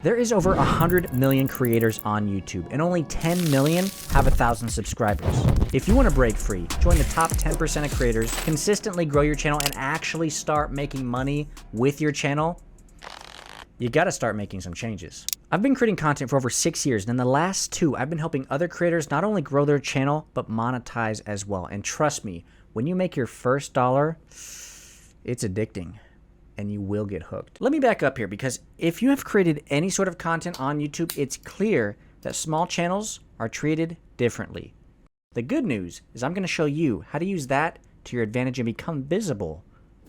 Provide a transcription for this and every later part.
There is over 100 million creators on YouTube, and only 10 million have 1,000 subscribers. If you want to break free, join the top 10% of creators, consistently grow your channel, and actually start making money with your channel, you got to start making some changes. I've been creating content for over 6 years, and in the last 2, I've been helping other creators not only grow their channel, but monetize as well. And trust me, when you make your first dollar, it's addicting. And you will get hooked. Let me back up here, because if you have created any sort of content on YouTube, it's clear that small channels are treated differently. The good news is I'm going to show you how to use that to your advantage and become visible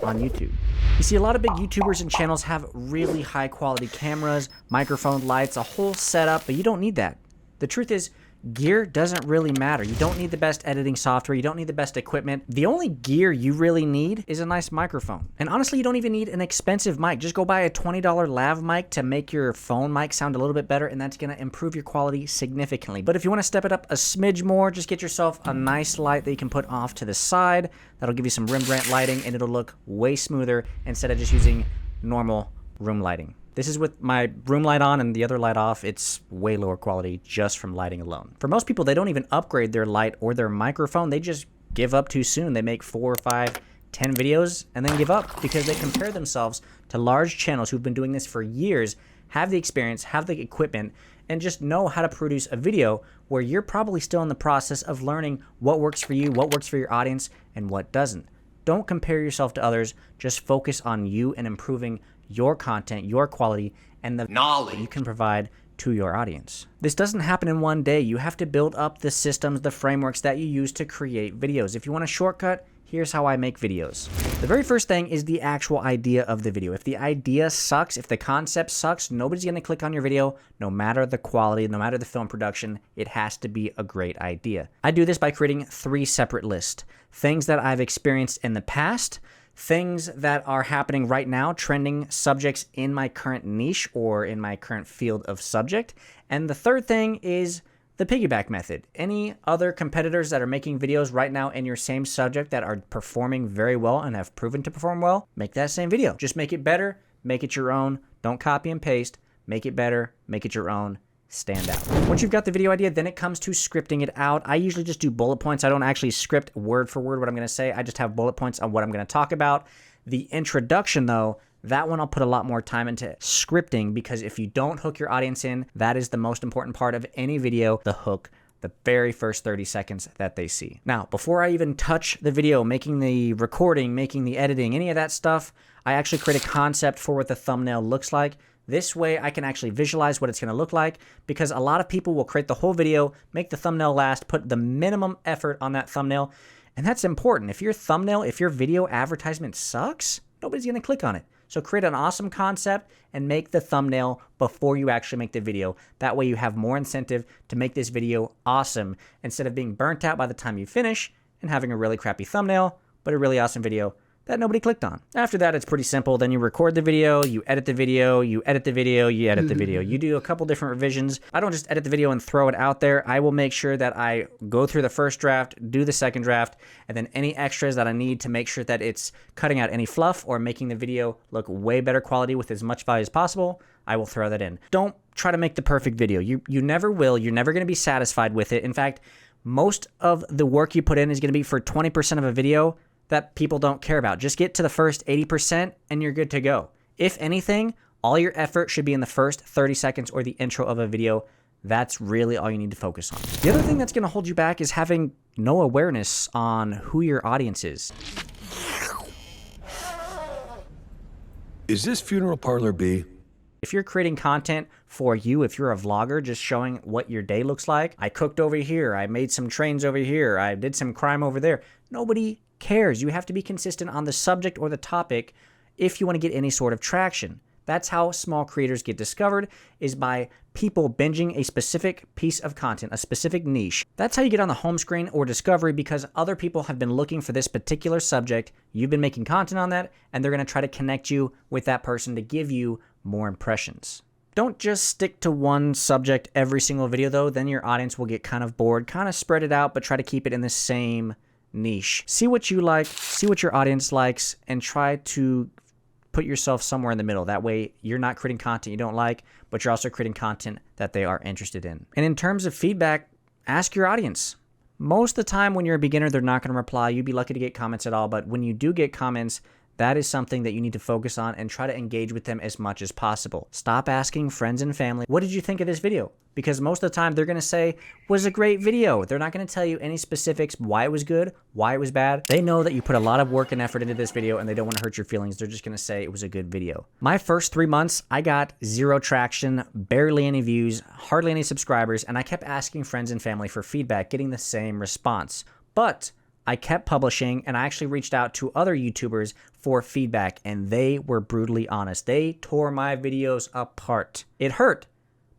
on YouTube. You see, a lot of big YouTubers and channels have really high quality cameras, microphone, lights, a whole setup, but you don't need that. The truth is, gear doesn't really matter. You don't need the best editing software. You don't need the best equipment. The only gear you really need is a nice microphone. And honestly, you don't even need an expensive mic. Just go buy a $20 lav mic to make your phone mic sound a little bit better, and that's going to improve your quality significantly. But if you want to step it up a smidge more, just get yourself a nice light that you can put off to the side. That'll give you some Rembrandt lighting, and it'll look way smoother instead of just using normal room lighting. This is with my room light on and the other light off. It's way lower quality just from lighting alone. For most people, they don't even upgrade their light or their microphone. They just give up too soon. They make 4, 5, 10 videos and then give up because they compare themselves to large channels who've been doing this for years, have the experience, have the equipment, and just know how to produce a video where you're probably still in the process of learning what works for you, what works for your audience, and what doesn't. Don't compare yourself to others. Just focus on you and improving your content, your quality, and the knowledge you can provide to your audience. This doesn't happen in one day. You have to build up the systems, the frameworks that you use to create videos. If you want a shortcut, here's how I make videos. The very first thing is the actual idea of the video. If the idea sucks, if the concept sucks, nobody's going to click on your video, no matter the quality, no matter the film production. It has to be a great idea. I do this by creating 3 separate lists. Things that I've experienced in the past, things that are happening right now, trending subjects in my current niche or in my current field of subject. And the third thing is the piggyback method. Any other competitors that are making videos right now in your same subject that are performing very well and have proven to perform well, make that same video. Just make it better, make it your own. Don't copy and paste. Make it better, make it your own. Stand out. Once you've got the video idea, then it comes to scripting it out. I usually just do bullet points. I don't actually script word for word what I'm going to say. I just have bullet points on what I'm going to talk about. The introduction, though, that one I'll put a lot more time into scripting, because if you don't hook your audience in, that is the most important part of any video, the hook, the very first 30 seconds that they see. Now, before I even touch the video, making the recording, making the editing, any of that stuff, I actually create a concept for what the thumbnail looks like. This way I can actually visualize what it's going to look like, because a lot of people will create the whole video, make the thumbnail last, put the minimum effort on that thumbnail. And that's important. If your thumbnail, if your video advertisement sucks, nobody's going to click on it. So create an awesome concept and make the thumbnail before you actually make the video. That way you have more incentive to make this video awesome instead of being burnt out by the time you finish and having a really crappy thumbnail, but a really awesome video that nobody clicked on. After that, it's pretty simple. Then you record the video, you edit the video, you edit the video, you edit the video. You do a couple different revisions. I don't just edit the video and throw it out there. I will make sure that I go through the first draft, do the second draft, and then any extras that I need to make sure that it's cutting out any fluff or making the video look way better quality with as much value as possible, I will throw that in. Don't try to make the perfect video. You never will. You're never going to be satisfied with it. In fact, most of the work you put in is going to be for 20% of a video that people don't care about. Just get to the first 80% and you're good to go. If anything, all your effort should be in the first 30 seconds or the intro of a video. That's really all you need to focus on. The other thing that's going to hold you back is having no awareness on who your audience is. Is this funeral parlor B? If you're creating content for you, if you're a vlogger just showing what your day looks like, I cooked over here, I made some trains over here, I did some crime over there, nobody cares. You have to be consistent on the subject or the topic if you want to get any sort of traction. That's how small creators get discovered, is by people binging a specific piece of content, a specific niche. That's how you get on the home screen or discovery, because other people have been looking for this particular subject. You've been making content on that, and they're going to try to connect you with that person to give you more impressions. Don't just stick to one subject every single video, though. Then your audience will get kind of bored. Kind of spread it out, but try to keep it in the same niche. See what you like, see what your audience likes, and try to put yourself somewhere in the middle. That way you're not creating content you don't like, but you're also creating content that they are interested in. And in terms of feedback, ask your audience. Most of the time when you're a beginner, they're not going to reply. You'd be lucky to get comments at all. But when you do get comments, that is something that you need to focus on and try to engage with them as much as possible. Stop asking friends and family, what did you think of this video? Because most of the time they're going to say, was a great video. They're not going to tell you any specifics, why it was good, why it was bad. They know that you put a lot of work and effort into this video and they don't want to hurt your feelings. They're just going to say it was a good video. My first 3 months, I got 0 traction, barely any views, hardly any subscribers, and I kept asking friends and family for feedback, getting the same response. But I kept publishing, and I actually reached out to other YouTubers for feedback, and they were brutally honest. They tore my videos apart. It hurt,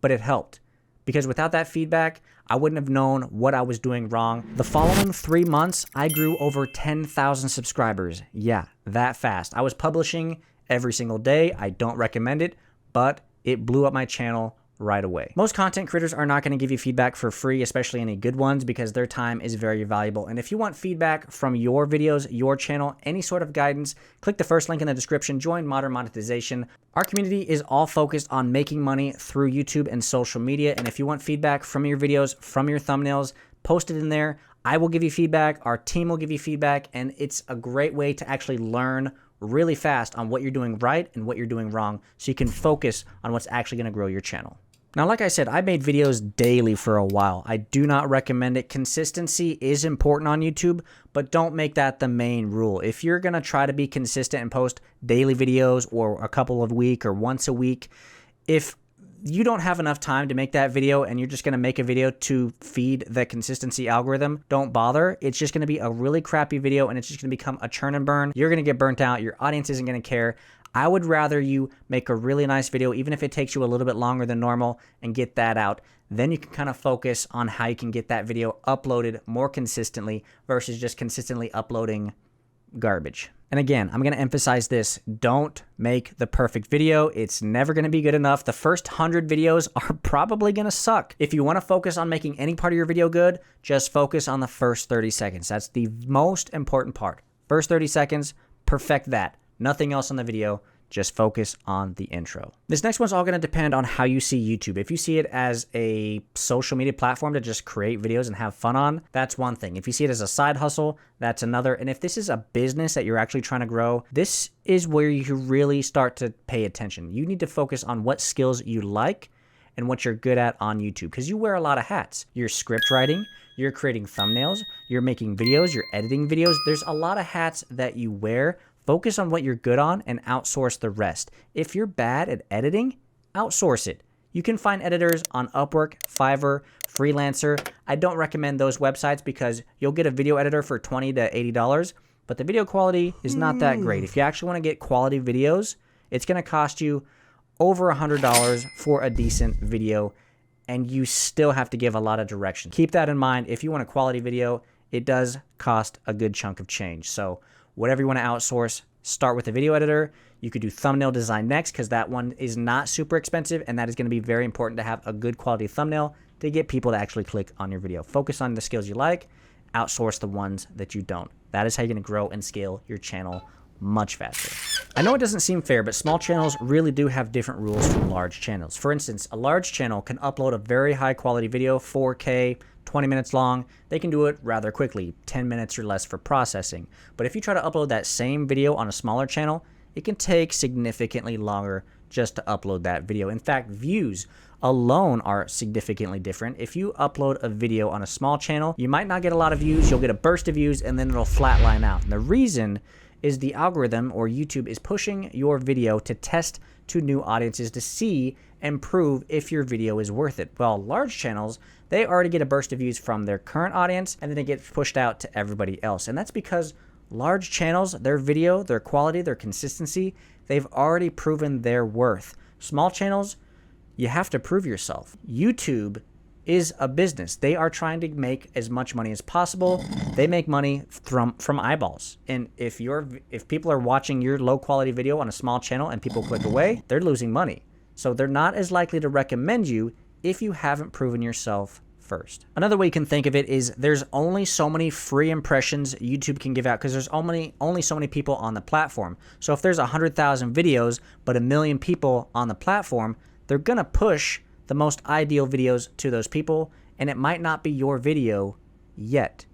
but it helped. Because without that feedback, I wouldn't have known what I was doing wrong. The following 3 months, I grew over 10,000 subscribers. Yeah, that fast. I was publishing every single day. I don't recommend it, but it blew up my channel right away. Most content creators are not going to give you feedback for free, especially any good ones, because their time is very valuable. And if you want feedback from your videos, your channel, any sort of guidance, click the first link in the description, join Modern Monetization. Our community is all focused on making money through YouTube and social media. And if you want feedback from your videos, from your thumbnails, post it in there. I will give you feedback. Our team will give you feedback. And it's a great way to actually learn really fast on what you're doing right and what you're doing wrong, so you can focus on what's actually going to grow your channel. Now, like I said, I made videos daily for a while. I do not recommend it. Consistency is important on YouTube, but don't make that the main rule. If you're going to try to be consistent and post daily videos or a couple of week or once a week, if you don't have enough time to make that video and you're just going to make a video to feed the consistency algorithm, don't bother. It's just going to be a really crappy video and it's just going to become a churn and burn. You're going to get burnt out. Your audience isn't going to care. I would rather you make a really nice video, even if it takes you a little bit longer than normal, and get that out. Then you can kind of focus on how you can get that video uploaded more consistently versus just consistently uploading garbage. And again, I'm going to emphasize this. Don't make the perfect video. It's never going to be good enough. The first 100 videos are probably going to suck. If you want to focus on making any part of your video good, just focus on the first 30 seconds. That's the most important part. First 30 seconds, perfect that. Nothing else on the video. Just focus on the intro. This next one's all going to depend on how you see YouTube. If you see it as a social media platform to just create videos and have fun on, that's one thing. If you see it as a side hustle, that's another. And if this is a business that you're actually trying to grow, this is where you really start to pay attention. You need to focus on what skills you like and what you're good at on YouTube, because you wear a lot of hats. You're script writing, you're creating thumbnails, you're making videos, you're editing videos. There's a lot of hats that you wear. Focus on what you're good on and outsource the rest. If you're bad at editing, outsource it. You can find editors on Upwork, Fiverr, Freelancer. I don't recommend those websites because you'll get a video editor for $20 to $80, but the video quality is not that great. If you actually want to get quality videos, it's going to cost you over $100 for a decent video, and you still have to give a lot of direction. Keep that in mind. If you want a quality video, it does cost a good chunk of change. So whatever you want to outsource, start with a video editor. You could do thumbnail design next because that one is not super expensive, and that is going to be very important to have a good quality thumbnail to get people to actually click on your video. Focus on the skills you like, outsource the ones that you don't. That is how you're going to grow and scale your channel much faster. I know it doesn't seem fair, but small channels really do have different rules from large channels. For instance, a large channel can upload a very high quality video, 4K, 20 minutes long. They can do it rather quickly, 10 minutes or less for processing. But if you try to upload that same video on a smaller channel, it can take significantly longer just to upload that video. In fact, views alone are significantly different. If you upload a video on a small channel, you might not get a lot of views, you'll get a burst of views, and then it'll flatline out. And the reason is the algorithm, or YouTube, is pushing your video to test to new audiences to see and prove if your video is worth it. Well, large channels, they already get a burst of views from their current audience, and then it gets pushed out to everybody else. And that's because large channels, their video, their quality, their consistency, they've already proven their worth. Small channels, you have to prove yourself. YouTube is a business. They are trying to make as much money as possible. They make money from eyeballs. And if people are watching your low quality video on a small channel and people click away, they're losing money. So they're not as likely to recommend you if you haven't proven yourself first. Another way you can think of it is there's only so many free impressions YouTube can give out because there's only so many people on the platform. So if there's 100,000 videos but 1 million people on the platform, they're going to push the most ideal videos to those people, and it might not be your video yet.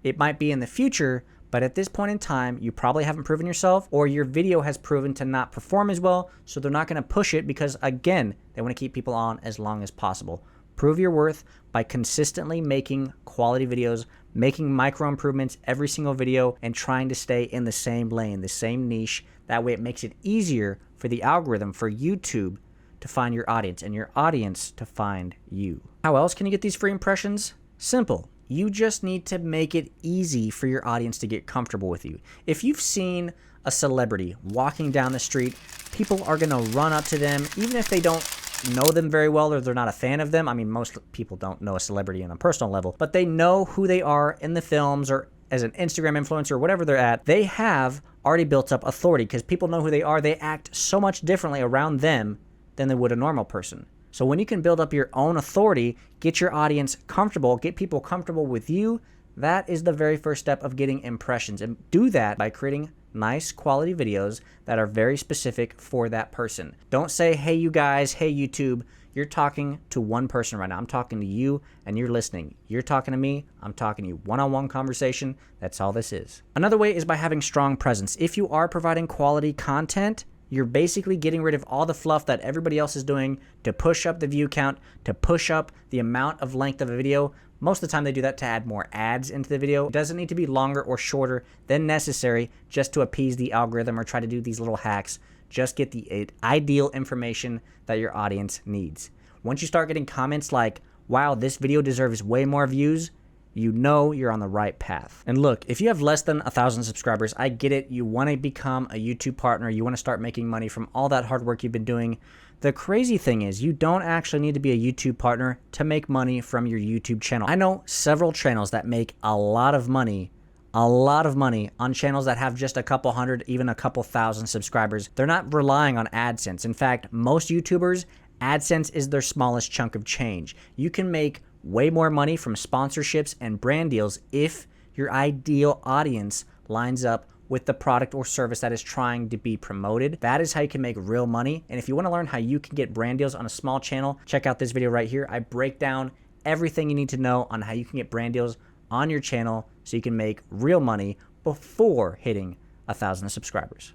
It might be in the future, but at this point in time, you probably haven't proven yourself, or your video has proven to not perform as well, so they're not going to push it because, again, they want to keep people on as long as possible. Prove your worth by consistently making quality videos, making micro improvements every single video, and trying to stay in the same lane, the same niche. That way it makes it easier for the algorithm, for YouTube, to find your audience and your audience to find you. How else can you get these free impressions? Simple. You just need to make it easy for your audience to get comfortable with you. If you've seen a celebrity walking down the street, people are going to run up to them, even if they don't know them very well or they're not a fan of them. I mean, most people don't know a celebrity on a personal level, but they know who they are in the films or as an Instagram influencer or whatever they're at. They have already built up authority because people know who they are. They act so much differently around them than they would a normal person. So when you can build up your own authority, get your audience comfortable, get people comfortable with you, that is the very first step of getting impressions. And do that by creating nice quality videos that are very specific for that person. Don't say, hey, you guys, hey, YouTube. You're talking to one person right now. I'm talking to you and you're listening. You're talking to me. I'm talking to you. One-on-one conversation. That's all this is. Another way is by having strong presence. If you are providing quality content, you're basically getting rid of all the fluff that everybody else is doing to push up the view count, to push up the amount of length of a video. Most of the time they do that to add more ads into the video. It doesn't need to be longer or shorter than necessary just to appease the algorithm or try to do these little hacks. Just get the ideal information that your audience needs. Once you start getting comments like, wow, this video deserves way more views, you know you're on the right path. And look, if you have less than 1,000 subscribers, I get it. You want to become a YouTube partner. You want to start making money from all that hard work you've been doing. The crazy thing is you don't actually need to be a YouTube partner to make money from your YouTube channel. I know several channels that make a lot of money on channels that have just a couple hundred, even a couple thousand subscribers. They're not relying on AdSense. In fact, most YouTubers, AdSense is their smallest chunk of change. You can make way more money from sponsorships and brand deals if your ideal audience lines up with the product or service that is trying to be promoted. That is how you can make real money. And if you want to learn how you can get brand deals on a small channel, check out this video right here. I break down everything you need to know on how you can get brand deals on your channel so you can make real money before hitting 1,000 subscribers.